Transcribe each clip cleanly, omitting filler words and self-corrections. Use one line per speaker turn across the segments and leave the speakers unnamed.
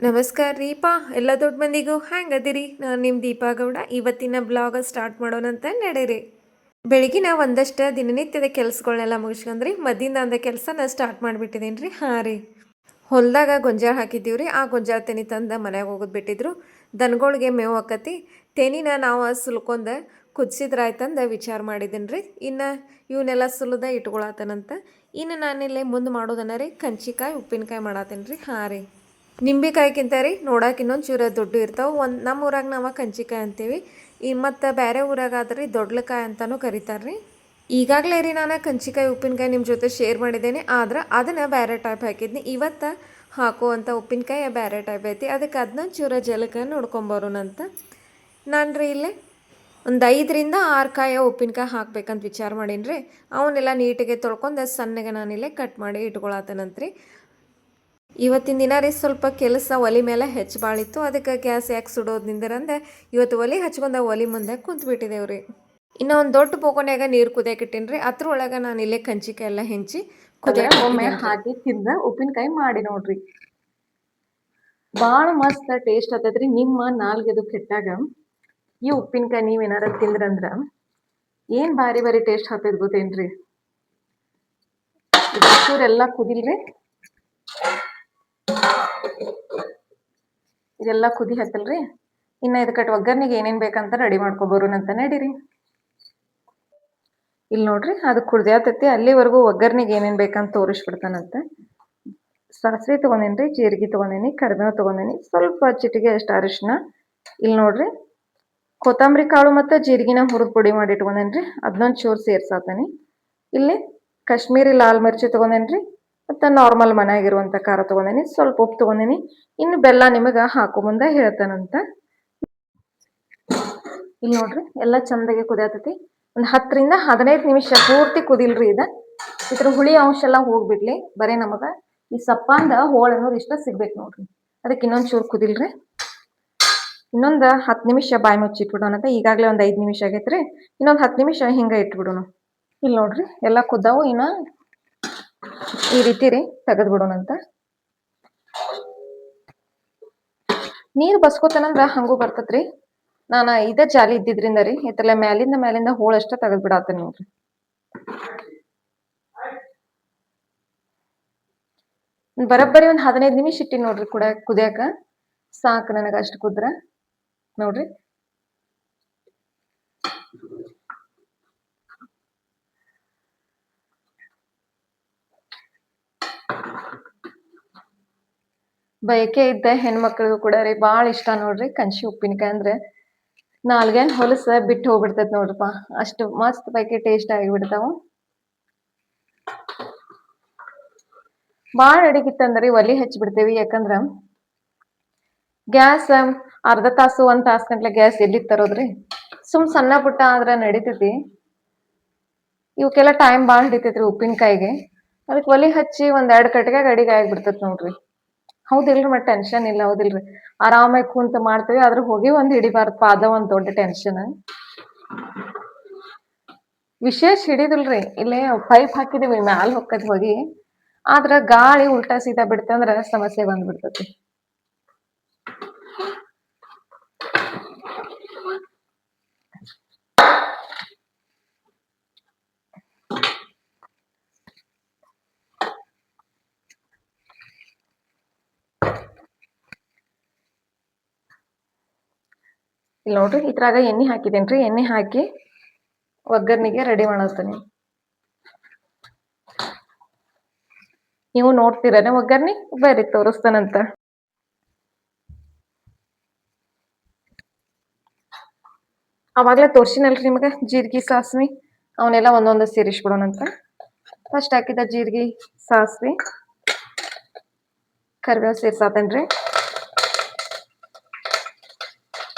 ನಮಸ್ಕಾರ ರೀಪಾ ಎಲ್ಲ ದೊಡ್ಡ ಮಂದಿಗೂ ಹ್ಯಾಂಗದಿರಿ. ನಾನು ನಿಮ್ಮ ದೀಪಾ ಗೌಡ. ಇವತ್ತಿನ ಬ್ಲಾಗ ಸ್ಟಾರ್ಟ್ ಮಾಡೋಣಂತ ನಡೀರಿ. ಬೆಳಗಿನ ಒಂದಷ್ಟು ದಿನನಿತ್ಯದ ಕೆಲಸಗಳನ್ನೆಲ್ಲ ಮುಗಿಸ್ಕೊಂಡ್ರಿ ಮದ್ದಿಂದ ಅಂದ ಕೆಲಸನ ಸ್ಟಾರ್ಟ್ ಮಾಡಿಬಿಟ್ಟಿದ್ದೀನಿ ರೀ. ಹಾಂ ರೀ, ಹೊಲದಾಗ ಗೊಂಜಾಳ ಹಾಕಿದ್ದೀವಿ ರೀ. ಆ ಗೊಂಜಾಳ ತೆನಿ ತಂದು ಮನೆಯಾಗ ಹೋಗೋದು ಬಿಟ್ಟಿದ್ರು. ದನಗಳಿಗೆ ಮೇವು ಹಾಕತಿ ತೆನಿನ ನಾವು ಸುಲ್ಕೊಂಡ ಕುದಿಸಿದ್ರಾಯ್ತಂದು ವಿಚಾರ ಮಾಡಿದ್ದೀನಿ ರೀ. ಇನ್ನು ಇವನ್ನೆಲ್ಲ ಸುಲಿದ ಇಟ್ಕೊಳತನಂತ. ಇನ್ನು ನಾನಿಲ್ಲೇ ಮುಂದೆ ಮಾಡೋದನ್ನ ರೀ ಕಂಚಿಕಾಯಿ ಉಪ್ಪಿನಕಾಯಿ ಮಾಡತ್ತೀನಿ ರೀ. ಹಾಂ ರೀ, ನಿಂಬೆಕಾಯಿಗಿಂತ ರೀ ನೋಡಕ್ಕೆ ಇನ್ನೊಂದು ಚೂರ ದೊಡ್ಡ ಇರ್ತಾವೆ. ನಮ್ಮ ಊರಾಗ ನಾವು ಕಂಚಿಕಾಯಿ ಅಂತೀವಿ. ಮತ್ತು ಬೇರೆ ಊರಾಗ ಆದ್ರೆ ದೊಡ್ಲಕಾಯಿ ಅಂತಲೂ ಕರೀತಾರೆ ರೀ. ಈಗಾಗಲೇ ರೀ ನಾನು ಕಂಚಿಕಾಯಿ ಉಪ್ಪಿನಕಾಯಿ ನಿಮ್ಮ ಜೊತೆ ಶೇರ್ ಮಾಡಿದ್ದೇನೆ. ಆದ್ರೆ ಅದನ್ನು ಬೇರೆ ಟೈಪ್ ಹಾಕಿದ್ನಿ. ಇವತ್ತು ಹಾಕುವಂಥ ಉಪ್ಪಿನಕಾಯಿ ಬೇರೆ ಟೈಪ್ ಐತಿ. ಅದಕ್ಕೆ ಅದನ್ನ ಚೂರ ಜಲಕ್ಕೆ ನೋಡ್ಕೊಂಬರೋಣಂತ ನಾನು ರೀ ಇಲ್ಲೇ ಒಂದು 5 ರಿಂದ 6 ಕಾಯಿ ಉಪ್ಪಿನಕಾಯಿ ಹಾಕ್ಬೇಕಂತ ವಿಚಾರ ಮಾಡೀನಿ ರೀ. ಅವನ್ನೆಲ್ಲ ನೀಟಿಗೆ ತೊಳ್ಕೊಂಡು ಸಣ್ಣಗೆ ನಾನಿಲ್ಲೇ ಕಟ್ ಮಾಡಿ ಇಟ್ಕೊಳತ್ತೇನಂತ್ರಿ. ಇವತ್ತಿನ ದಿನ ರೀ ಸ್ವಲ್ಪ ಕೆಲಸ ಒಲೆ ಮೇಲೆ ಹೆಚ್ಚು ಭಾಳಿತ್ತು. ಅದಕ್ಕೆ ಗ್ಯಾಸ್ ಯಾಕೆ ಸುಡೋದು ನಿಂದಿರಂದೆ ಇವತ್ತು ಒಲೆ ಹಚ್ಕೊಂಡು ಒಲೆ ಮುಂದೆ ಕುಂತ್ಬಿಟ್ಟಿದ್ದೇವ್ರಿ. ಇನ್ನು ಒಂದು ದೊಡ್ಡ ಬೋಗೋನ್ಯಾಗ ನೀರು ಕುದಿಯಕ್ಕೆ ಇಟ್ಟೀನಿ ರೀ. ಅದ್ರೊಳಗೆ ನಾನು ಇಲ್ಲೇ ಕಂಚಿಕಾಯಿ ಎಲ್ಲ ಹೆಂಚಿ ಕುದಿಯಕ್ಕೆ ಒಮ್ಮೆ ಹಾಕಿ ತಿಂದ ಉಪ್ಪಿನಕಾಯಿ ಮಾಡಿ ನೋಡ್ರಿ. ಭಾಳ ಮಸ್ತ್ ಟೇಸ್ಟ್ ಆಗ್ತದ್ರಿ. ನಿಮ್ಮ ನಾಲ್ಗೆದು ಕೆಟ್ಟಾಗ ಈ ಉಪ್ಪಿನಕಾಯಿ ನೀವೇನಾರ ತಿಂದ್ರಂದ್ರ ಏನು ಭಾರಿ ಭಾರಿ ಟೇಸ್ಟ್ ಆಗ್ತದೆ ಗೊತ್ತೇನ್ರಿ. ಇದೆಲ್ಲ ಕುದಿಲ್ರಿ. ಇದೆಲ್ಲ ಕುದಿ ಹತ್ತಲ್ರಿ. ಇನ್ನು ಇದಕ್ಕೆ ಒಗ್ಗರ್ನಿಗೆ ಏನೇನು ಬೇಕಂತ ರೆಡಿ ಮಾಡ್ಕೊಬೋರುನಂತ ನಡೀರಿ. ಇಲ್ಲಿ ನೋಡ್ರಿ ಅದು ಕುಡ್ದ್ಯಾತೈತಿ. ಅಲ್ಲಿವರೆಗೂ ಒಗ್ಗರ್ನಿಗೆ ಏನೇನು ಬೇಕಂತ ತೋರಿಸ್ಬಿಡ್ತಾನಂತ. ಸಾಸಿವೆ ತೊಗೊಂಡೇನಿ, ಜೀರಿಗೆ ತೊಗೊಂಡೇನಿ, ಕರಿಬೇವು ತೊಗೊಂಡೇನಿ, ಸ್ವಲ್ಪ ಚಿಟಿಗೆ ಅಷ್ಟು ಅರಿಶಿನ. ಇಲ್ಲಿ ನೋಡ್ರಿ ಕೊತ್ತಂಬರಿ ಕಾಳು ಮತ್ತು ಜೀರಿಗೆನ ಹುರಿದು ಪುಡಿ ಮಾಡಿ ಇಟ್ಕೊಂಡೇನಿ. ಅದನ್ನೊಂದು ಚೂರು ಸೇರ್ಸಾತೇನಿ. ಇಲ್ಲಿ ಕಾಶ್ಮೀರಿ ಲಾಲ್ ಮಿರ್ಚಿ ತೊಗೊಂಡೇನಿ ಮತ್ತು ನಾರ್ಮಲ್ ಮನೆಯಾಗಿರುವಂಥ ಖಾರ ತೊಗೊಂಡೇನಿ. ಸ್ವಲ್ಪ ಉಪ್ಪು ತೊಗೊಂಡೇನಿ. ಇನ್ನು ಬೆಲ್ಲ ನಿಮಗೆ ಹಾಕೋ ಮುಂದೆ ಹೇಳ್ತಾನಂತ. ಇಲ್ಲಿ ನೋಡ್ರಿ ಎಲ್ಲ ಚಂದಾಗಿ ಕುದಿಯತೈತಿ. ಒಂದು 10 ರಿಂದ 15 ನಿಮಿಷ ಪೂರ್ತಿ ಕುದಿಲ್ರಿ. ಇದ್ರ ಹುಳಿ ಅಂಶ ಎಲ್ಲ ಹೋಗ್ಬಿಡ್ಲಿ. ಬರೀ ನಮಗೆ ಈ ಸಪ್ಪಂದ ಹೋಳು ಅನ್ನೋದು ಇಷ್ಟ ಸಿಗ್ಬೇಕು ನೋಡ್ರಿ. ಅದಕ್ಕೆ ಇನ್ನೊಂದು ಚೂರು ಕುದಿಲ್ರಿ. ಇನ್ನೊಂದು 10 ನಿಮಿಷ ಬಾಯಿ ಮುಚ್ಚಿ ಇಟ್ಬಿಡೋಣಂತ. ಈಗಾಗಲೇ ಒಂದು 5 ನಿಮಿಷ ಆಗೈತ್ರಿ. ಇನ್ನೊಂದು 10 ನಿಮಿಷ ಹಿಂಗೆ ಇಟ್ಬಿಡೋಣ. ಇಲ್ಲಿ ನೋಡ್ರಿ ಎಲ್ಲ ಕುದ್ದಾವು. ಇನ್ನು ಈ ರೀತಿ ರೀ ತೆಗೆದು ಬಿಡೋಣಂತ. ನೀರು ಬಸ್ಕೋತಾನಂದ್ರ ಹಂಗೂ ಬರ್ತತ್ರಿ. ನಾನು ಇದೇ ಜಾಲಿ ಇದ್ದಿದ್ರಿಂದ ರೀ ಇತರಲ್ಲ ಮ್ಯಾಲಿಂದ ಹೋಳಷ್ಟ ತೆಗೆದು ಬಿಡಾತೇನೆ ನೋಡ್ರಿ. ಬರೋಬ್ಬರಿ ಒಂದು 15 ನಿಮಿಷ ಇಟ್ಟಿನಿ ನೋಡ್ರಿ ಕುದಿಯಾಕ. ಸಾಕು ನನಗೆ ಅಷ್ಟು ಕುದ್ರ ನೋಡ್ರಿ. ಬಯಕೆ ಇದ್ದ ಹೆಣ್ಮಕ್ಳಿಗೂ ಕೂಡ ರೀ ಭಾಳ ಇಷ್ಟ ನೋಡ್ರಿ ಕಂಚಿ ಉಪ್ಪಿನಕಾಯಿ ಅಂದ್ರೆ. ನಾಲ್ಗೇನು ಹೊಲಸ ಬಿಟ್ಟು ಹೋಗ್ಬಿಡ್ತೈತೆ ನೋಡ್ರಪ್ಪ. ಅಷ್ಟು ಮಸ್ತ್ ಬಯಕೆ ಟೇಸ್ಟ್ ಆಗಿಬಿಡ್ತಾವ. ಭಾಳ ಅಡಿಗಿತ್ತಂದ್ರಿ ಒಲೆ ಹಚ್ಚಿಬಿಡ್ತೇವಿ. ಯಾಕಂದ್ರೆ ಗ್ಯಾಸ್ ಅರ್ಧ ತಾಸು 1 ತಾಸು ಗಂಟ್ಲೆ ಗ್ಯಾಸ್ ಎಲ್ಲಿ ತರೋದ್ರಿ. ಸಣ್ಣ ಪುಟ್ಟ ಆದ್ರೆ ನಡಿತೈತಿ. ಇವಕ್ಕೆಲ್ಲ ಟೈಮ್ ಭಾಳ ಹಿಡಿತೈತ್ರಿ ಉಪ್ಪಿನಕಾಯಿಗೆ. ಅದಕ್ಕೆ ಒಲೆ ಹಚ್ಚಿ 1-2 ಕಟ್ಟಿಗೆ ಅಡಿಗೆ ಆಗಿಬಿಡ್ತೈತಿ ನೋಡ್ರಿ. ಹೌದಿಲ್ರಿ, ಮತ್ತೆ ಟೆನ್ಷನ್ ಇಲ್ಲ. ಹೌದಿಲ್ರಿ, ಆರಾಮಾಗಿ ಕುಂತ ಮಾಡ್ತೇವಿ. ಆದ್ರೆ ಹೋಗಿ ಒಂದು ಹಿಡಿಬಾರ್ದಪ್ಪ, ಅದ ಒಂದು ದೊಡ್ಡ ಟೆನ್ಷನ್. ವಿಶೇಷ ಹಿಡಿದಿಲ್ರಿ. ಇಲ್ಲೇ ಪೈಪ್ ಹಾಕಿದೀವಿ, ಮ್ಯಾಲ ಹೊಕ್ಕದ್ ಹೋಗಿ. ಆದ್ರ ಗಾಳಿ ಉಲ್ಟಾ ಸೀದಾ ಬಿಡ್ತಂದ್ರ ಸಮಸ್ಯೆ ಬಂದ್ಬಿಡ್ತೈತಿ. ಇಲ್ಲಿ ನೋಡ್ರಿ ಇದ್ರಾಗ ಎಣ್ಣೆ ಹಾಕಿದೇನ್ರಿ. ಎಣ್ಣೆ ಹಾಕಿ ಒಗ್ಗರ್ನಿಗೆ ರೆಡಿ ಮಾಡತ್ತೀನಿ. ನೀವು ನೋಡ್ತೀರನೆ ಒಗ್ಗರ್ನಿ? ಬರ್ರಿ ತೋರಿಸ್ತಾನಂತ. ಅವಾಗಲೇ ತೋರ್ಸಿನಲ್ರಿ ನಿಮಗೆ ಜೀರಿಗೆ ಸಾಸ್ವಿ ಅವನ್ನೆಲ್ಲ ಒಂದೊಂದು ಸೇರಿಸ್ಬಿಡೋಣಂತ. ಫಸ್ಟ್ ಹಾಕಿದ ಜೀರಿಗೆ ಸಾಸ್ವಿ ಕರಿಬೇವು ಸೇರ್ಸಾತೇನ್ರಿ.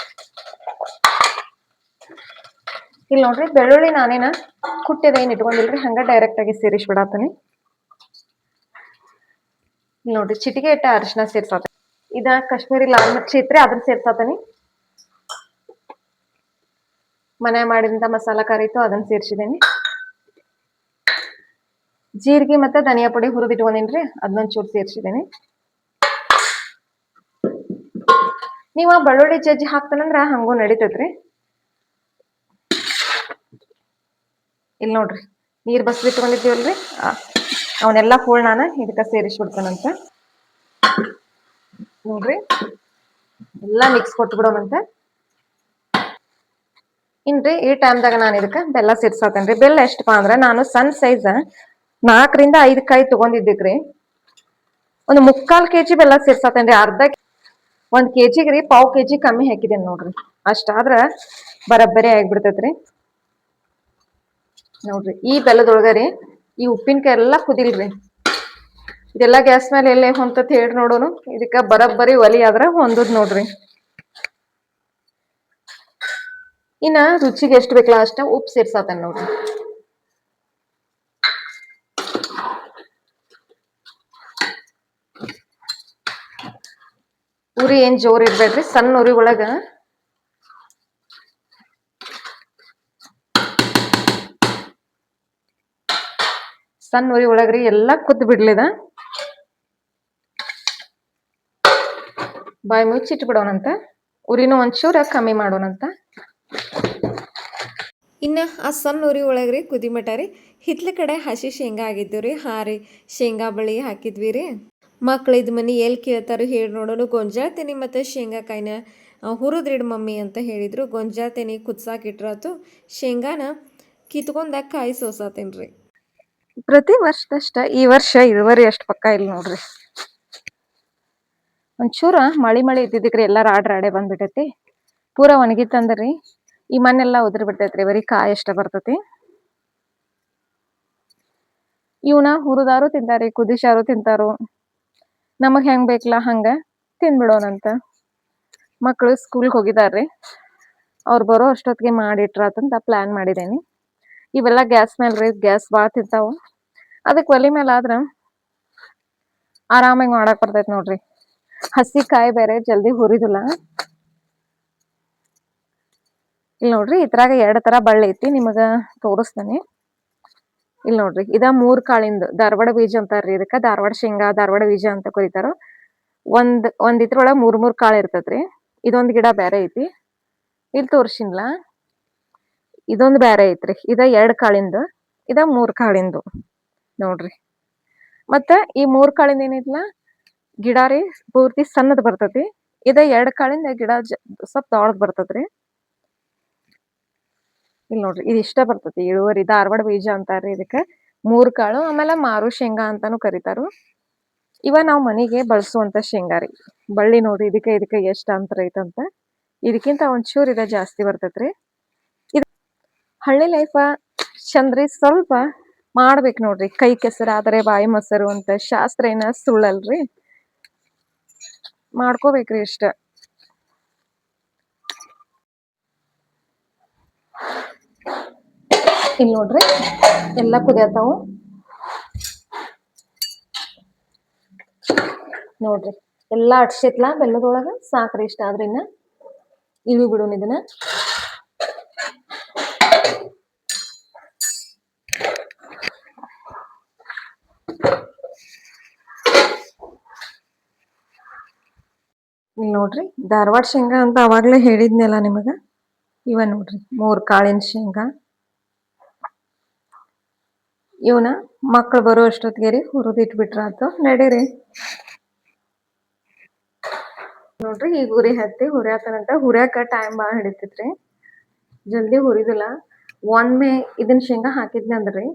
ಇಲ್ಲಿ ನೋಡ್ರಿ ಬೆಳ್ಳುಳ್ಳಿ ನಾನೇನ ಕುಟ್ಟಿದೇನು ಇಟ್ಕೊಂಡಿಲ್ರಿ, ಹಂಗ ಡೈರೆಕ್ಟ್ ಆಗಿ ಸೇರಿಸ್ಬಿಡಾತೀನಿ. ಇಲ್ಲಿ ನೋಡ್ರಿ ಚಿಟಿಗೆ ಇಟ್ಟ ಅರಿಶಿನ ಸೇರ್ಸಾತೀನಿ. ಇದ ಕಾಶ್ಮೀರಿ ಲಾಲ್ ಮಿರ್ಚಿ ಇತ್ರಿ, ಅದನ್ನ ಸೇರ್ಸಾತೀನಿ. ಮನೆ ಮಾಡಿದಂತ ಮಸಾಲಾ ಖಾರ ಇತ್ತು, ಅದನ್ನ ಸೇರ್ಸಿದೇನಿ. ಜೀರಿಗೆ ಮತ್ತೆ ಧನಿಯಾ ಪುಡಿ ಹುರಿದಿಟ್ಕೊಂಡೇನ್ರಿ, ಅದನ್ನೊಂದು ಚೂರು ಸೇರ್ಸಿದೇನಿ. ನೀವು ಬೆಳ್ಳುಳ್ಳಿ ಜಜ್ಜಿ ಹಾಕ್ತಾನಂದ್ರ ಹಂಗೂ ನಡಿತೈತ್ರಿ. ಇಲ್ಲಿ ನೋಡ್ರಿ ನೀರ್ ಬಸ್ಬಿಟ್ಕೊಂಡಿದ್ದೀವಲ್ರಿ ಅವನ್ನೆಲ್ಲಾ ಹೂಳ್ ನಾನು ಇದಕ್ಕ ಸೇರಿಸ್ಬಿಡ್ತಾನಂತ. ನೋಡ್ರಿ ಎಲ್ಲಾ ಮಿಕ್ಸ್ ಕೊಟ್ಬಿಡೋಣಂತ. ಇನ್ರಿ ಈ ಟೈಮ್ದಾಗ ನಾನು ಇದಕ್ಕ ಬೆಲ್ಲ ಸೇರ್ಸಾತೇನ್ರಿ. ಬೆಲ್ಲ ಎಷ್ಟಪಾ ಅಂದ್ರ ನಾನು ಸಣ್ಣ ಸೈಜ್ 4ರಿಂದ 5 ಕಾಯಿ ತಗೊಂಡಿದ್ದಿಕ್ರಿ ಒಂದು 3/4 kg ಬೆಲ್ಲ ಸೇರ್ಸಾತೇನ್ರಿ. ಒಂದ್ ಕೆಜಿಗ್ರಿ 1/4 kg ಕಮ್ಮಿ ಹಾಕಿದೇನ್ ನೋಡ್ರಿ. ಅಷ್ಟಾದ್ರ ಬರಬ್ಬರಿ ಆಗ್ಬಿಡ್ತೈತ್ರಿ. ನೋಡ್ರಿ ಈ ಬೆಲ್ಲದೊಳಗರಿ ಈ ಉಪ್ಪಿನಕಾಯಿ ಎಲ್ಲಾ ಕುದಿಲ್ರಿ. ಇದೆಲ್ಲಾ ಗ್ಯಾಸ್ ಮೇಲೆ ಎಲ್ಲೇ ಹೊಂತತ್ ಹೇಳ್ರಿ ನೋಡೋನು. ಇದಕ್ಕ ಬರಬ್ಬರಿ ಒಲಿ ಆದ್ರ ಹೊಂದದ್ ನೋಡ್ರಿ. ಇನ್ನ ರುಚಿಗೆ ಎಷ್ಟು ಬೇಕಲ್ಲ ಅಷ್ಟ ಉಪ್ಪು ಸೇರ್ಸಾತೇನ್ ನೋಡ್ರಿ. ಉರಿ ಏನ್ ಜೋರ್ ಇರ್ಬೇಡ್ರಿ, ಸಣ್ಣ ಉರಿ ಒಳಗ ಒಳಗ್ರಿ ಎಲ್ಲಾ ಕುದ್ ಬಿಡ್ಲಿದ. ಬಾಯಿ ಮುಚ್ಚಿಟ್ ಬಿಡೋಣಂತ. ಉರಿನೂ ಒಂಚೂರ ಕಮ್ಮಿ ಮಾಡೋಣಂತ. ಇನ್ನು ಆ ಸಣ್ಣ ಉರಿ ಒಳಗ್ರಿ ಕುದಿ ಮಟ ರೀ ಹಿತ್ಲ ಕಡೆ ಹಸಿ ಶೇಂಗಾ ಆಗಿದ್ದು ರೀ. ರೀ ಶೇಂಗಾ ಬಳಿ ಹಾಕಿದ್ವಿ ರೀ. ಮಕ್ಳಿದ್ ಮನಿ ಎಲ್ಲಿ ಕೇಳ್ತಾರೋ ಹೇಳಿ ನೋಡೋನು. ಗೊಂಜಾಳ ತೆನಿ ಮತ್ತು ಶೇಂಗಾಕಾಯಿನ ಹುರಿದ್ರಿಡ್ ಮಮ್ಮಿ ಅಂತ ಹೇಳಿದ್ರು. ಗೊಂಜಾಳ ತೆನಿ ಕುದ್ಸಾಕಿಟ್ರಾತು, ಶೇಂಗಾನ ಕಿತ್ಕೊಂಡ ಕಾಯಿ ಸೋಸಾತೇನ್ರಿ. ಪ್ರತಿ ವರ್ಷದಷ್ಟ ಈ ವರ್ಷ ಇಳುವರಿ ಅಷ್ಟು ಪಕ್ಕ ಇಲ್ಲ ನೋಡ್ರಿ. ಒಂಚೂರ ಮಳಿ ಇದ್ದಿದ್ದಕ್ರಿ ಎಲ್ಲಾ ರಾಡೆ ಬಂದ್ಬಿಟ್ಟೈತಿ. ಪೂರಾ ಒಣಗಿತ್ತಂದ್ರಿ ಈ ಮಣ್ಣೆಲ್ಲಾ ಉದ್ರಿ ಬಿಡ್ತೈತ್ರಿ. ಬರೀ ಕಾಯಿ ಅಷ್ಟ ಬರ್ತೈತಿ. ಇವನ ಹುರಿದಾರು ತಿಂತಾರಿ, ಕುದಿಸಾರು ತಿಂತಾರು. ನಮಗ್ ಹೆಂಗ್ ಬೇಕಲ್ಲ ಹಂಗ ತಿಂದ್ಬಿಡೋಣಂತ. ಮಕ್ಳು ಸ್ಕೂಲ್ಗೆ ಹೋಗಿದಾರ್ರಿ. ಅವ್ರು ಬರೋ ಅಷ್ಟೊತ್ತಿಗೆ ಮಾಡಿಟ್ರಾತಂತ ಪ್ಲಾನ್ ಮಾಡಿದೇನಿ. ಇವೆಲ್ಲಾ ಗ್ಯಾಸ್ ಮೇಲ್ರಿ, ಗ್ಯಾಸ್ ಬಾಳ ತಿಂತಾವು. ಅದಕ್ ಒಲಿ ಮೇಲ ಆದ್ರ ಆರಾಮಾಗಿ ಮಾಡಾಕ್ ಬರ್ತೈತ್ ನೋಡ್ರಿ. ಹಸಿ ಕಾಯಿ ಬೇರೆ ಜಲ್ದಿ ಹುರಿದಿಲ್ಲ. ಇಲ್ಲಿ ನೋಡ್ರಿ ಇದ್ರಾಗ 2 ತರ ಬಳ್ಳಿ ಐತಿ, ನಿಮಗ ತೋರಿಸ್ತೇನಿ. ಇಲ್ಲಿ ನೋಡ್ರಿ ಇದ 3 ಕಾಳಿಂದ ಧಾರವಾಡ ಬೀಜ ಅಂತಾರ್ರಿ. ಇದಕ್ಕ ಧಾರವಾಡ ಶೇಂಗಾ, ಧಾರವಾಡ ಬೀಜ ಅಂತ ಕರೀತಾರ. ಒಂದ್ ಇದ್ರೊಳಗ 3 ಕಾಳು ಇರ್ತೈತ್ರಿ. ಇದೊಂದ್ ಗಿಡ ಬೇರೆ ಐತಿ, ಇಲ್ಲಿ ತೋರ್ಸಿನ್ಲಾ. ಇದೊಂದ್ ಬೇರೆ ಐತ್ರಿ. ಇದ 2 ಕಾಳಿಂದು, ಇದ 3 ಕಾಳಿಂದು ನೋಡ್ರಿ. ಮತ್ತ ಈ 3 ಕಾಳಿಂದ ಏನೈತ್ಲಾ ಗಿಡ ರೀ ಪೂರ್ತಿ ಸಣ್ಣದ್ ಬರ್ತತಿ. ಇದ 2 ಕಾಳಿಂದ ಗಿಡ ಸ್ವಲ್ಪ ದೊಡ್ಡದ್ ಬರ್ತತ್ರಿ. ಇಲ್ಲಿ ನೋಡ್ರಿ ಇದ್ ಇಷ್ಟ ಬರ್ತತಿ ಇಳುವರಿ. ಧಾರವಾಡ ಬೀಜ ಅಂತಾರ್ರಿ ಇದಕ್ಕ. 3 ಕಾಳು. ಆಮೇಲೆ ಮಾರು ಶೇಂಗಾ ಅಂತಾನು ಕರಿತಾರು. ಇವ ನಾವ್ ಮನಿಗೆ ಬಳಸುವಂತ ಶೇಂಗಾ ರೀ. ಬಳ್ಳಿ ನೋಡ್ರಿ ಇದಕ್ಕೆ ಎಷ್ಟ್ ಅಂತರ ಐತಂತ. ಇದಕ್ಕಿಂತ ಒಂಚೂರ್ ಇದ ಜಾಸ್ತಿ ಬರ್ತೈತ್ರಿ. ಹಳ್ಳಿ ಲೈಫ ಚಂದ್ರಿ. ಸ್ವಲ್ಪ ಮಾಡ್ಬೇಕ್ ನೋಡ್ರಿ. ಕೈ ಕೆಸರಾದರೆ ಬಾಯಿ ಮೊಸರು ಅಂತ ಶಾಸ್ತ್ರ ಏನ ಸುಳ್ಳಲ್ರಿ. ಮಾಡ್ಕೋಬೇಕ್ರಿ ಇಷ್ಟ. ಇಲ್ಲಿ ನೋಡ್ರಿ ಎಲ್ಲಾ ಕುದಿಯತಾವು ನೋಡ್ರಿ. ಎಲ್ಲಾ ಅಡ್ಸೈತ್ಲಾ ಬೆಲ್ಲದೊಳಗ. ಸಾಕ್ರಿ ಇಷ್ಟ ಆದ್ರ ಇನ್ನ ಇಳಿ ಬಿಡೋಣ ಇದನ್ನ. ಇಲ್ಲಿ ನೋಡ್ರಿ ಧಾರವಾಡ ಶೇಂಗಾ ಅಂತ ಅವಾಗ್ಲೇ ಹೇಳಿದ್ನಲ್ಲ ನಿಮಗ. ಇವ ನೋಡ್ರಿ 3 ಕಾಳಿನ ಶೇಂಗಾ. ಇವನ ಮಕ್ಳು ಬರೋ ಅಷ್ಟೊತ್ತಿಗೆ ಹುರಿದಿಟ್ಬಿಟ್ರಾತು. ನಡೀರಿ ನೋಡ್ರಿ ಈಗ ಉರಿ ಹತ್ತಿ ಹುರಿಯಾತನಂತ. ಹುರಿಯಾಕ ಟೈಮ್ ಬಾಳ ಹಿಡಿತೈತ್ರಿ, ಜಲ್ದಿ ಹುರಿದಿಲ್ಲ. ಒಮ್ಮೆ ಇದನ್ ಶೇಂಗಾ ಹಾಕಿದ್ನಿ ಅಂದ್ರಿ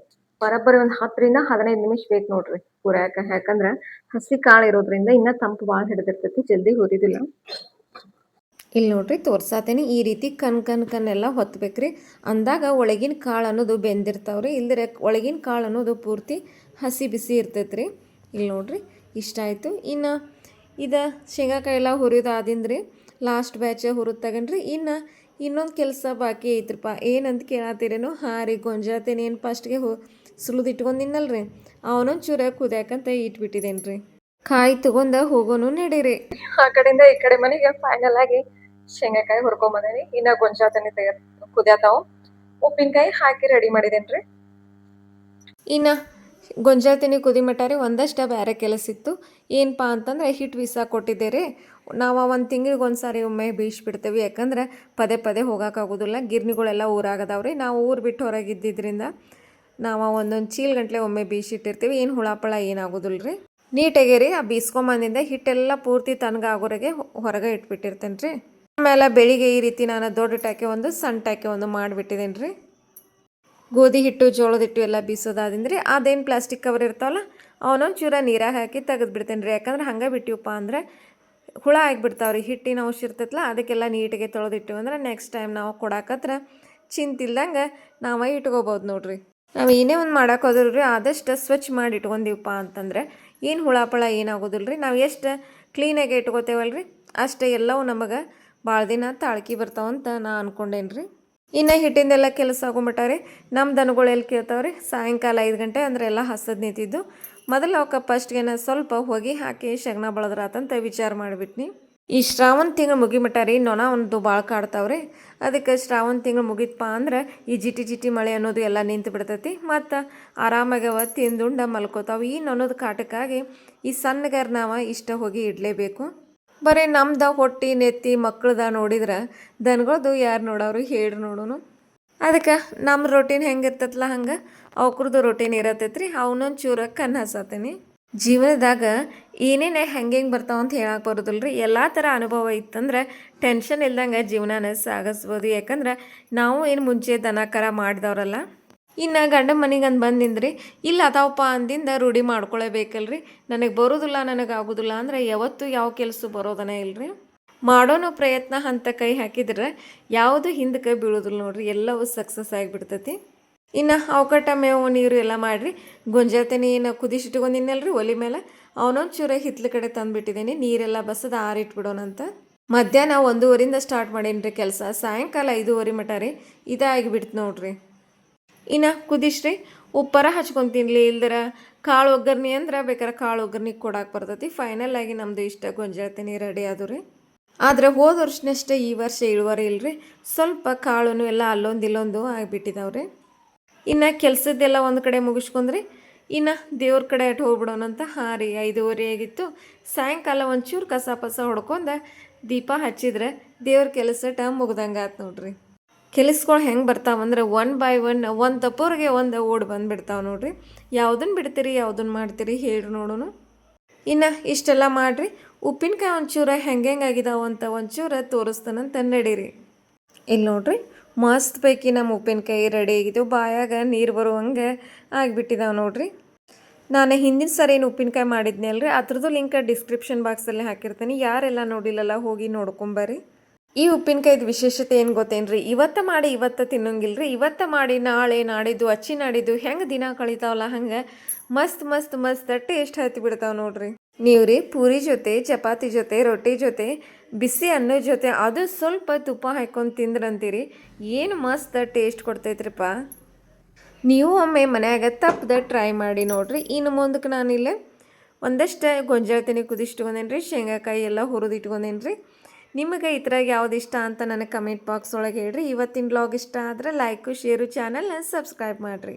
ಬರಬ್ಬರಿ ಒಂದ್ 10ರಿಂದ 15 ನಿಮಿಷ ಬೇಕ್ ನೋಡ್ರಿ ಹುರಿಯಾಕ. ಯಾಕಂದ್ರ ಹಸಿ ಕಾಳ ಇರೋದ್ರಿಂದ ಇನ್ನ ತಂಪು ಬಾಳ ಹಿಡಿದಿರ್ತೈತಿ, ಜಲ್ದಿ ಹುರಿದಿಲ್ಲ. ಇಲ್ಲಿ ನೋಡ್ರಿ ತೋರ್ಸಾತೇನಿ. ಈ ರೀತಿ ಕಣ್ ಎಲ್ಲ ಹೊತ್ಬೇಕ್ರಿ. ಅಂದಾಗ ಒಳಗಿನ ಕಾಳು ಅನ್ನೋದು ಬೆಂದಿರ್ತಾವ್ರಿ. ಇಲ್ದಿರ ಒಳಗಿನ ಕಾಳು ಅನ್ನೋದು ಪೂರ್ತಿ ಹಸಿ ಬಿಸಿ ಇರ್ತೈತ್ರಿ. ಇಲ್ಲಿ ನೋಡ್ರಿ ಇಷ್ಟ ಆಯಿತು. ಇನ್ನು ಶೇಂಗಾಕಾಯಿ ಎಲ್ಲ ಹುರಿದಾದಿಂದ್ರಿ ಲಾಸ್ಟ್ ಬ್ಯಾಚ್ ಹುರಿದು ತಗೊಂಡ್ರಿ. ಇನ್ನೊಂದು ಕೆಲಸ ಬಾಕಿ ಐತ್ರಪ್ಪ. ಏನಂತ ಕೇಳತ್ತೀರೇನೋ. ರೀ ಗೊಂಜಾತೇನಿ ಏನು ಫಸ್ಟ್ಗೆ ಸುಲಿದು ಇಟ್ಕೊಂಡಿನಲ್ರಿ, ಅವನೊಂದು ಚೂರ ಕುದ್ಯಾಕಂತ ಇಟ್ಬಿಟ್ಟಿದ್ದೇನ್ರಿ. ಕಾಯಿ ತಗೊಂಡ ಹೋಗೋನು ನಡೀರಿ. ಆ ಕಡೆಯಿಂದ ಈ ಕಡೆ ಮನೆಗೆ ಫೈನಲ್ ಆಗಿ ಶೇಂಗಾಕಾಯಿ ಹುರ್ಕೊಂಬಂದೇನಿ. ಇನ್ನ ಗೊಂಜಾತನಿ ಕುದ್ಯಾತಾವು. ಉಪ್ಪಿನಕಾಯಿ ಹಾಕಿ ರೆಡಿ ಮಾಡಿದೇನ್ರಿ. ಇನ್ನ ಗೊಂಜಾಳ ತೆನಿ ಕುದಿ ಮಟ್ಟಾರಿ ಒಂದಷ್ಟ ಬೇರೆ ಕೆಲಸ ಇತ್ತು. ಏನಪ್ಪಾ ಅಂತಂದ್ರೆ ಹಿಟ್ಟು ಬೀಸಾಕ್ ಕೊಟ್ಟಿದ್ದೆ ರೀ. ನಾವು ಒಂದು ತಿಂಗಳಿಗೆ ಒಂದು ಸಾರಿ ಒಮ್ಮೆ ಬೀಸಿಬಿಡ್ತೇವೆ, ಯಾಕಂದ್ರೆ ಪದೇ ಪದೇ ಹೋಗೋಕ್ಕಾಗೋದಿಲ್ಲ. ಗಿರ್ನಿಗಳೆಲ್ಲ ಊರಾಗದವ್ರಿ. ನಾವು ಊರು ಬಿಟ್ಟು ಹೊರಗಿದ್ದಿದ್ದರಿಂದ ನಾವು ಒಂದೊಂದು ಚೀಲ ಗಂಟ್ಲೆ ಒಮ್ಮೆ ಬೀಸಿಟ್ಟಿರ್ತೀವಿ. ಏನು ಹುಳಪಳ ಏನಾಗೋದಿಲ್ಲ ರೀ. ನೀಟಾಗಿ ರೀ ಆ ಬೀಸ್ಕೊಂಬಂದಿಂದ ಹಿಟ್ಟೆಲ್ಲ ಪೂರ್ತಿ ತನಗಾಗೋರೆಗೆ ಹೊರಗೆ ಇಟ್ಬಿಟ್ಟಿರ್ತೇನೆ ರೀ. ಆಮೇಲೆ ಬೆಳಿಗ್ಗೆ ಈ ರೀತಿ ನಾನು ದೊಡ್ಡ ಟಾಕೆ ಒಂದು ಸಣ್ಣ ಟಾಕೆ ಒಂದು ಮಾಡಿಬಿಟ್ಟಿದ್ದೇನೆ ರೀ. ಗೋಧಿ ಹಿಟ್ಟು ಜೋಳದ ಹಿಟ್ಟು ಎಲ್ಲ ಬೀಸೋದಾದಿಂದ ರೀ ಅದೇನು ಪ್ಲಾಸ್ಟಿಕ್ ಕವರ್ ಇರ್ತಾವಲ್ಲ ಅವನೊಂದು ಚೂರ ನೀರಾಗ ಹಾಕಿ ತೆಗೆದುಬಿಡ್ತೇನೆ ರೀ. ಯಾಕಂದ್ರೆ ಹಂಗೆ ಬಿಟ್ಟಿವಪ್ಪ ಅಂದರೆ ಹುಳ ಆಗಿಬಿಡ್ತಾವ್ರಿ. ಹಿಟ್ಟಿನ ಅಂಶ ಇರ್ತೈತಲ್ಲ ಅದಕ್ಕೆಲ್ಲ ನೀಟಾಗಿ ತೊಳೆದಿಟ್ಟಿವಿ ಅಂದ್ರೆ ನೆಕ್ಸ್ಟ್ ಟೈಮ್ ನಾವು ಕೊಡಾಕತ್ರ ಚಿಂತಿಲ್ದಂಗೆ ನಾವು ಇಟ್ಕೋಬೋದು ನೋಡ್ರಿ. ನಾವು ಏನೇ ಒಂದು ಮಾಡೋಕೆ ಹೋದ್ರು ರೀ ಆದಷ್ಟು ಸ್ವಚ್ಛ ಮಾಡಿ ಇಟ್ಕೊಂಡಿವಪ್ಪ ಅಂತಂದ್ರೆ ಏನು ಹುಳಪಳ ಏನಾಗೋದಿಲ್ಲ ರೀ. ನಾವು ಎಷ್ಟು ಕ್ಲೀನಾಗಿ ಇಟ್ಕೋತೇವಲ್ಲ ರೀ ಅಷ್ಟೇ ಎಲ್ಲವೂ ನಮಗೆ ಭಾಳ ದಿನ ತಾಳ್ಕಿ ಬರ್ತಾವಂತ ನಾ ಅಂದ್ಕೊಂಡೇನಿ ರೀ. ಇನ್ನು ಹಿಟ್ಟಿಂದೆಲ್ಲ ಕೆಲಸ ಆಗೋಮಟ್ಟ ರೀ ನಮ್ಮ ದನಗಳು ಎಲ್ಲಿ ಕೇಳ್ತಾವ್ರಿ. ಸಾಯಂಕಾಲ 5 ಗಂಟೆ ಅಂದರೆ ಎಲ್ಲ ಹಸದ್ ನಿಂತಿದ್ದು. ಮೊದಲು ಅವಕ್ಕೆ ಫಸ್ಟ್ಗೆ ಸ್ವಲ್ಪ ಹೊಗೆ ಹಾಕಿ ಶಗನ ಬಳದ್ರಾತಂತ ವಿಚಾರ ಮಾಡಿಬಿಟ್ನಿ. ಈ ಶ್ರಾವಣ ತಿಂಗಳು ಮುಗಿಮಟ್ಟ ರೀ ನೊಣ ಒಂದು ಭಾಳ ಕಾಡ್ತಾವ್ರಿ. ಅದಕ್ಕೆ ಶ್ರಾವಣ ತಿಂಗಳು ಮುಗಿತಪ್ಪ ಅಂದ್ರೆ ಈ ಜಿಟಿ ಜಿಟಿ ಮಳೆ ಅನ್ನೋದು ಎಲ್ಲ ನಿಂತು ಬಿಡ್ತೈತಿ. ಮತ್ತು ಆರಾಮಾಗವ ತಿಂದುಂಡ ಮಲ್ಕೋತಾವೆ. ಈ ನೊಣದ ಕಾಟಕ್ಕಾಗಿ ಈ ಸಣ್ಣಗಾರ ನಾವು ಇಷ್ಟ ಹೋಗಿ ಇಡಲೇಬೇಕು. ಬರೀ ನಮ್ದು ಹೊಟ್ಟೆ ನೆತ್ತಿ ಮಕ್ಕಳ್ದ ನೋಡಿದ್ರೆ ದನಗಳದು ಯಾರು ನೋಡೋರು ಹೇಳ್ರಿ ನೋಡೋನು. ಅದಕ್ಕೆ ನಮ್ಮ ರೊಟೀನ್ ಹೆಂಗೆ ಇರ್ತೈತಲ್ಲ ಹಂಗೆ ಅವ್ರದ್ದು ರೊಟೀನ್ ಇರತ್ತೈತೆ ರೀ. ಅವನೊಂದು ಚೂರ ಕಣ್ಣು ಹಸತೀನಿ. ಜೀವನದಾಗ ಏನೇನು ಹೆಂಗೆ ಬರ್ತಾವಂತ ಹೇಳಕ್ಕೆ ಬರೋದಿಲ್ಲ ರೀ. ಎಲ್ಲ ಥರ ಅನುಭವ ಇತ್ತಂದ್ರೆ ಟೆನ್ಷನ್ ಇಲ್ದಂಗೆ ಜೀವನನ ಸಾಗಿಸ್ಬೋದು. ಯಾಕಂದ್ರೆ ನಾವು ಏನು ಮುಂಚೆ ದನ ಕರ ಮಾಡಿದವ್ರಲ್ಲ. ಇನ್ನು ಗಂಡ ಮನೆಗೆ ಅಂದು ಬಂದಿಂದ್ರಿ ಇಲ್ಲ ಅದಾವಪ್ಪ ಅಂದಿಂದ ರೂಢಿ ಮಾಡ್ಕೊಳ್ಳೇಬೇಕಲ್ರಿ. ನನಗೆ ಬರೋದಿಲ್ಲ ನನಗೆ ಆಗೋದಿಲ್ಲ ಅಂದರೆ ಯಾವತ್ತೂ ಯಾವ ಕೆಲಸ ಬರೋದನೇ ಇಲ್ಲರಿ. ಮಾಡೋನು ಪ್ರಯತ್ನ ಅಂತ ಕೈ ಹಾಕಿದ್ರೆ ಯಾವುದು ಹಿಂದಕ್ಕೆ ಬೀಳೋದಿಲ್ಲ ನೋಡ್ರಿ, ಎಲ್ಲವೂ ಸಕ್ಸಸ್ ಆಗಿಬಿಡ್ತೈತಿ. ಇನ್ನು ಅವಕಟ್ಟ ಮೇವು ನೀರು ಎಲ್ಲ ಮಾಡಿರಿ. ಗೊಂಜಾತನಿ ಏನು ಕುದಿಸಿಟ್ಕೊಂಡಿನಲ್ರಿ ಒಲೆ ಮೇಲೆ ಅವನೊಂದು ಚೂರ ಹಿತ್ಲ ಕಡೆ ತಂದುಬಿಟ್ಟಿದ್ದೀನಿ. ನೀರೆಲ್ಲ ಬಸದ ಆರಿಟ್ಬಿಡೋಣಂತ. ಮಧ್ಯಾಹ್ನ 1:15 ಸ್ಟಾರ್ಟ್ ಮಾಡೀನಿ ರೀ ಕೆಲಸ. ಸಾಯಂಕಾಲ 5:30 ಮಟ ರೀ ಇದಾಗಿಬಿಡ್ತು ನೋಡ್ರಿ. ಇನ್ನು ಕುದಿಸ್ರಿ ಉಪ್ಪರ ಹಚ್ಕೊತೀನಿ. ಇಲ್ದರ ಕಾಳು ಒಗ್ಗರ್ನಿ ಅಂದ್ರೆ ಬೇಕಾರೆ ಕಾಳು ಒಗ್ಗರ್ನಿ ಕೊಡಕ್ಕೆ ಬರ್ತೈತಿ. ಫೈನಲ್ ಆಗಿ ನಮ್ಮದು ಇಷ್ಟ ಗೊಂಜಾಳ್ತೀನಿ ರೆಡಿ ಆದವು ರೀ. ಆದರೆ ಹೋದ ವರ್ಷನಷ್ಟೇ ಈ ವರ್ಷ ಇಳುವರಿ ಇಲ್ಲರಿ. ಸ್ವಲ್ಪ ಕಾಳು ಎಲ್ಲ ಅಲ್ಲೊಂದು ಇಲ್ಲೊಂದು ಆಗಿಬಿಟ್ಟಿದಾವ್ರಿ. ಇನ್ನು ಕೆಲಸದ್ದೆಲ್ಲ ಒಂದು ಕಡೆ ಮುಗಿಸ್ಕೊಂಡ್ರಿ ಇನ್ನು ದೇವ್ರ ಕಡೆ ಅಟ್ ಹೋಗ್ಬಿಡೋಣಂತ. ಹಾಂ ರೀ 5:30 ಆಗಿತ್ತು. ಸಾಯಂಕಾಲ ಒಂಚೂರು ಕಸ ಪಸ ಹೊಡ್ಕೊಂಡು ದೀಪ ಹಚ್ಚಿದ್ರೆ ದೇವ್ರ ಕೆಲಸ ಮುಗ್ದಂಗೆ ಆಯ್ತು ನೋಡ್ರಿ. ಕೆಲಸಗಳು ಹೆಂಗೆ ಬರ್ತಾವಂದ್ರೆ 1 by 1 ಒಂದು ತಪ್ಪೋರಿಗೆ ಒಂದು ಓಡ್ ಬಂದುಬಿಡ್ತಾವೆ ನೋಡ್ರಿ. ಯಾವುದನ್ನು ಬಿಡ್ತೀರಿ ಯಾವುದನ್ನು ಮಾಡ್ತೀರಿ ಹೇಳ್ರಿ ನೋಡೋನು. ಇನ್ನು ಇಷ್ಟೆಲ್ಲ ಮಾಡಿರಿ ಉಪ್ಪಿನಕಾಯಿ ಒಂಚೂರ ಹೆಂಗೆ ಆಗಿದಾವಂತ ಒಂಚೂರ ತೋರಿಸ್ತಾನಂತ ನಡೀರಿ. ಇಲ್ಲಿ ನೋಡ್ರಿ ಮಸ್ತ್ ಪೈಕಿ ನಮ್ಮ ಉಪ್ಪಿನಕಾಯಿ ರೆಡಿ ಆಗಿದ್ದೆವು. ಬಾಯಾಗ ನೀರು ಬರುವಂಗೆ ಆಗಿಬಿಟ್ಟಿದಾವೆ ನೋಡ್ರಿ. ನಾನು ಹಿಂದಿನ ಸರಿ ಏನು ಉಪ್ಪಿನಕಾಯಿ ಮಾಡಿದ್ನಿ ಅಲ್ರಿ ಅದ್ರದ್ದು ಲಿಂಕ್ ಡಿಸ್ಕ್ರಿಪ್ಷನ್ ಬಾಕ್ಸಲ್ಲಿ ಹಾಕಿರ್ತೀನಿ. ಯಾರೆಲ್ಲ ನೋಡಿಲ್ಲಲ್ಲ ಹೋಗಿ ನೋಡ್ಕೊಂಬರ್ರಿ. ಈ ಉಪ್ಪಿನಕಾಯ್ದು ವಿಶೇಷತೆ ಏನು ಗೊತ್ತೇನ್ರಿ, ಇವತ್ತು ಮಾಡಿ ಇವತ್ತು ತಿನ್ನೋಂಗಿಲ್ರಿ. ಇವತ್ತು ಮಾಡಿ ನಾಳೆ ನಾಡಿದ್ದು ಅಚ್ಚಿ ನಾಡಿದ್ದು ಹೆಂಗೆ ದಿನ ಕಳಿತಾವಲ್ಲ ಹಂಗೆ ಮಸ್ತ್ ಮಸ್ತ್ ಮಸ್ತ್ ಟೇಸ್ಟ್ ಹತ್ತಿ ಬಿಡ್ತಾವೆ ನೋಡ್ರಿ. ನೀವು ರೀ ಪೂರಿ ಜೊತೆ ಚಪಾತಿ ಜೊತೆ ರೊಟ್ಟಿ ಜೊತೆ ಬಿಸಿ ಅನ್ನದ ಜೊತೆ ಅದು ಸ್ವಲ್ಪ ತುಪ್ಪ ಹಾಕ್ಕೊಂಡು ತಿಂದ್ರಂತೀರಿ ಏನು ಮಸ್ತ್ ಟೇಸ್ಟ್ ಕೊಡ್ತೈತ್ರಿಪ್ಪ. ನೀವು ಒಮ್ಮೆ ಮನ್ಯಾಗ ತಪ್ಪದ ಟ್ರೈ ಮಾಡಿ ನೋಡ್ರಿ. ಇನ್ನು ಮುಂದಕ್ಕೆ ನಾನಿಲ್ಲ ಒಂದಷ್ಟು ಗೊಂಜಾಳ್ತೀನಿ ಕುದಿಸ್ಟ್ಕೊಂಡೇನಿ ರೀ. ಶೇಂಗಾಕಾಯಿ ಎಲ್ಲ ಹುರಿದಿಟ್ಕೊಂಡೇನಿ ರೀ. ನಿಮಗೆ ಈ ಥರ ಯಾವ್ದು ಇಷ್ಟ ಅಂತ ನನಗೆ ಕಮೆಂಟ್ ಬಾಕ್ಸ್ ಒಳಗೆ ಹೇಳ್ರಿ. ಇವತ್ತಿನ ಬ್ಲಾಗ್ ಇಷ್ಟ ಆದರೆ ಲೈಕು ಶೇರು ಚಾನಲ್ನ ಸಬ್ಸ್ಕ್ರೈಬ್ ಮಾಡಿರಿ.